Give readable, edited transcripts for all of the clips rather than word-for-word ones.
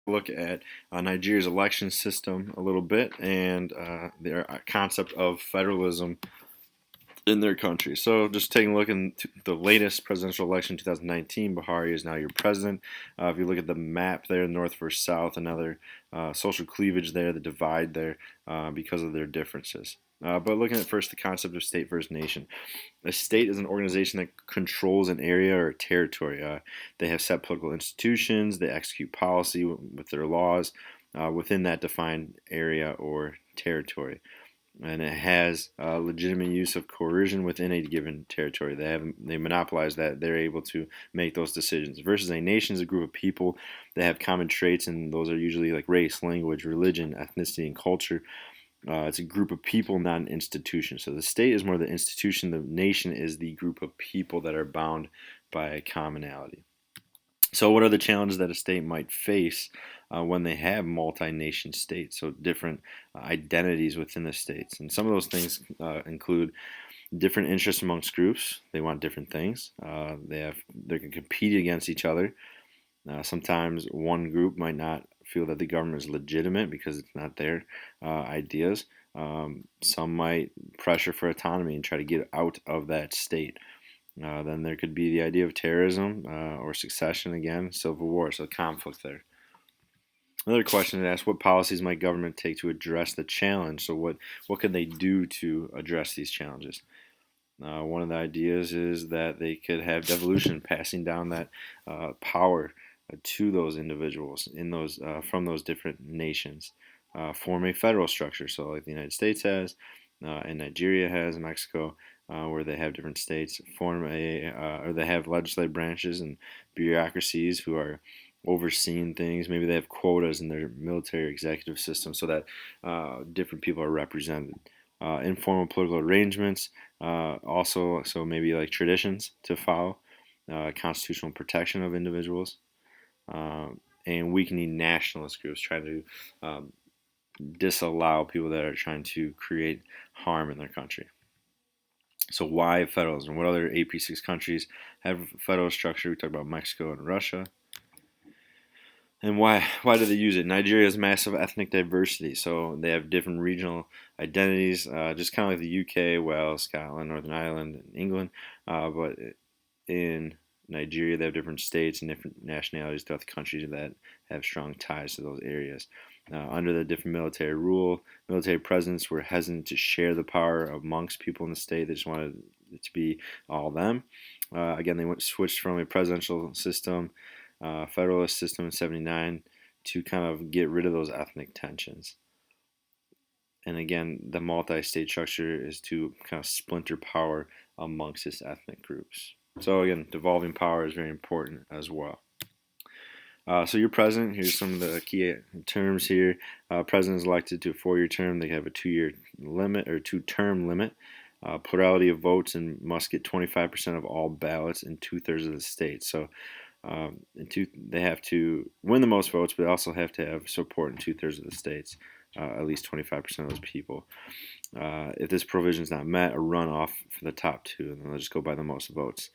look at Nigeria's election system a little bit and their concept of federalism in their country. So, just taking a look into the latest presidential election, 2019, Buhari is now your president. If you look at the map there, north versus south, another social cleavage there, the divide there because of their differences. But looking at first the concept of state versus nation. A state is an organization that controls an area or a territory. They have set political institutions, they execute policy with their laws within that defined area or territory. And it has legitimate use of coercion within a given territory. They monopolize that. They're able to make those decisions. Versus a nation is a group of people that have common traits, and those are usually like race, language, religion, ethnicity, and culture. It's a group of people, not an institution. So the state is more the institution. The nation is the group of people that are bound by a commonality. So, what are the challenges that a state might face when they have multi-nation states? So, different identities within the states, and some of those things include different interests amongst groups. They want different things. They can compete against each other. Sometimes one group might not feel that the government is legitimate because it's not their ideas. Some might pressure for autonomy and try to get out of that state. Then there could be the idea of terrorism or succession, again, civil war, so conflict there. Another question is asked, what policies might government take to address the challenge? So what could they do to address these challenges? One of the ideas is that they could have devolution, passing down that power to those individuals in those from those different nations. Form a federal structure, so like the United States has, and Nigeria has, Mexico, where they have different states. Or they have legislative branches and bureaucracies who are overseeing things. Maybe they have quotas in their military executive system so that different people are represented. Informal political arrangements, also, so maybe like traditions to follow, constitutional protection of individuals, and weakening nationalist groups trying to disallow people that are trying to create harm in their country. So why federalism? What other AP6 countries have federal structure? We talked about Mexico and Russia. And why do they use it? Nigeria has massive ethnic diversity, so they have different regional identities, just kind of like the UK, Wales, Scotland, Northern Ireland, and England. But in Nigeria, they have different states and different nationalities throughout the country that have strong ties to those areas. Under the different military rule, military presidents were hesitant to share the power amongst people in the state. They just wanted it to be all them. Again, they switched from a presidential system, federalist system in '79 to kind of get rid of those ethnic tensions. And again, the multi-state structure is to kind of splinter power amongst its ethnic groups. So again, devolving power is very important as well. So your president, here's some of the key terms here. President is elected to a 4-year term. They have a 2-year limit or 2-term limit. Plurality of votes and must get 25% of all ballots in 2/3 of the state. So they have to win the most votes, but they also have to have support in 2/3 of the states, at least 25% of those people. If this provision is not met, a runoff for the top two, and then they'll just go by the most votes.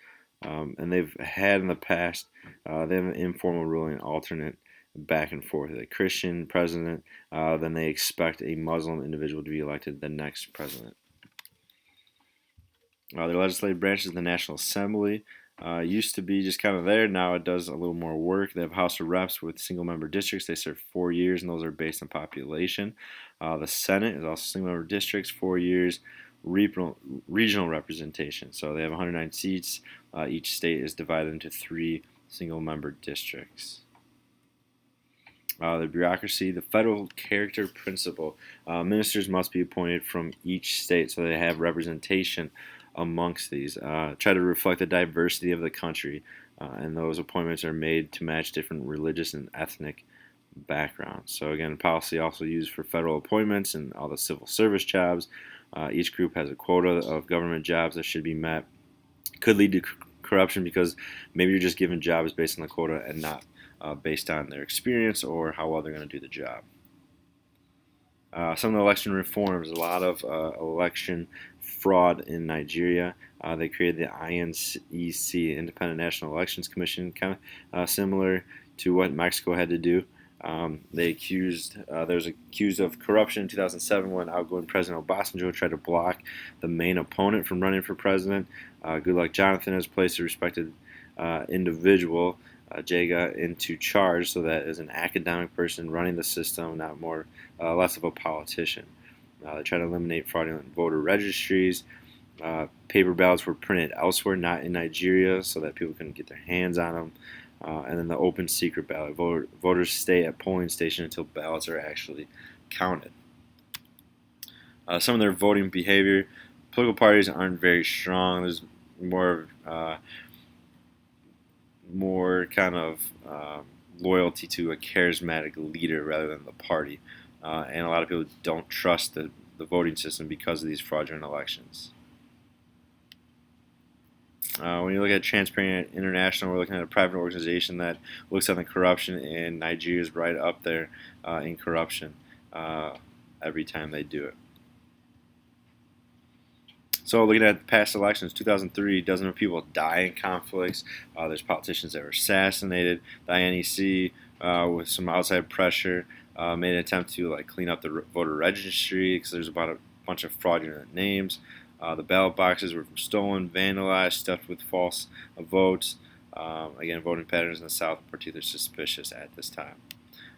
And they've had in the past, they have an informal ruling alternate back and forth. A Christian president, then they expect a Muslim individual to be elected the next president. Their legislative branch is the National Assembly. Used to be just kind of there. Now it does a little more work. They have House of Reps with single-member districts. They serve 4 years, and those are based on population. The Senate is also single-member districts, 4 years. Regional representation. So they have 109 seats. Each state is divided into 3 single-member districts. The bureaucracy, the federal character principle. Ministers must be appointed from each state so they have representation amongst these. Try to reflect the diversity of the country, and those appointments are made to match different religious and ethnic backgrounds. So again, policy also used for federal appointments and all the civil service jobs. Each group has a quota of government jobs that should be met. Could lead to corruption because maybe you're just given jobs based on the quota and not based on their experience or how well they're going to do the job. Some of the election reforms, a lot of election fraud in Nigeria. They created the INEC, Independent National Elections Commission, kind of similar to what Mexico had to do. There's accused of corruption in 2007 when outgoing President Obasanjo tried to block the main opponent from running for president. Goodluck Jonathan has placed a respected individual, Jega, into charge so that as an academic person running the system, less of a politician. They try to eliminate fraudulent voter registries. Paper ballots were printed elsewhere, not in Nigeria, so that people couldn't get their hands on them. And then the open secret ballot. Voters stay at polling station until ballots are actually counted. Some of their voting behavior. Political parties aren't very strong. There's more kind of loyalty to a charismatic leader rather than the party. And a lot of people don't trust the voting system because of these fraudulent elections. When you look at Transparent International, we're looking at a private organization that looks at the corruption, and Nigeria is right up there in corruption every time they do it. So looking at past elections, 2003, dozens of people die in conflicts. There's politicians that were assassinated. The INEC, with some outside pressure, made an attempt to clean up the voter registry because there's about a bunch of fraudulent names. The ballot boxes were stolen, vandalized, stuffed with false votes. Again, voting patterns in the South were particularly suspicious at this time.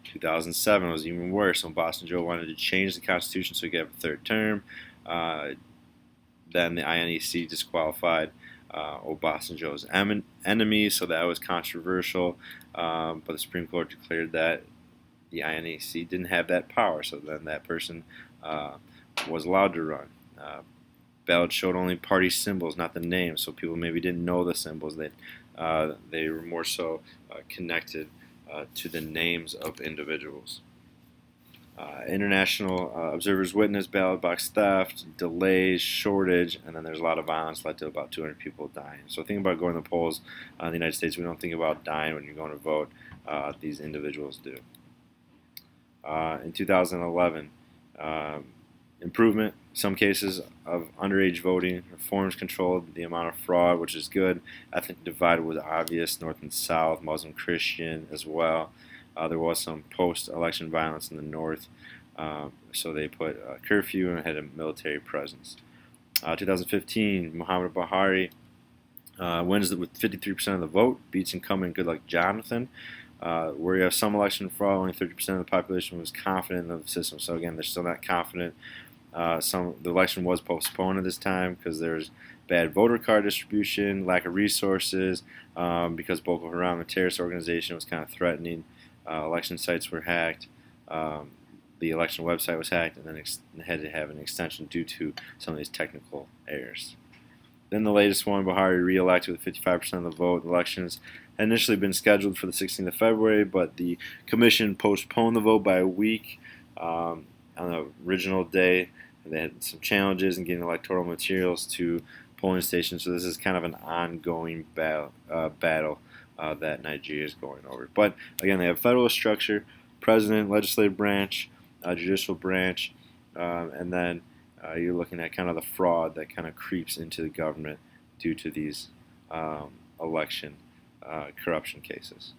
2007 was even worse. Obasanjo wanted to change the Constitution so he could have a third term. Then the INEC disqualified Obasanjo's enemies, so that was controversial. But the Supreme Court declared that the INEC didn't have that power, so then that person was allowed to run. Ballots showed only party symbols, not the names, so people maybe didn't know the symbols. They were more so connected to the names of individuals. International observers witnessed ballot box theft, delays, shortage, and then there's a lot of violence led to about 200 people dying. So think about going to the polls in the United States. We don't think about dying when you're going to vote. These individuals do. In 2011, improvement. Some cases of underage voting. Reforms controlled the amount of fraud, which is good. Ethnic divide was obvious, North and South, Muslim, Christian as well. There was some post-election violence in the North, so they put a curfew and had a military presence. 2015, Muhammad Buhari wins with 53% of the vote, beats incumbent Goodluck Jonathan. Where you have some election fraud, only 30% of the population was confident in the system. So again, they're still not confident. The election was postponed at this time because there's bad voter card distribution, lack of resources, because Boko Haram, a terrorist organization, was kind of threatening. Election sites were hacked. The election website was hacked, and then had to have an extension due to some of these technical errors. Then the latest one, Buhari re-elected with 55% of the vote. Elections had initially been scheduled for the 16th of February, but the commission postponed the vote by a week on the original day. They had some challenges in getting electoral materials to polling stations, so this is kind of an ongoing battle that Nigeria is going over. But again, they have federal structure, president, legislative branch, judicial branch, and then you're looking at kind of the fraud that kind of creeps into the government due to these election corruption cases.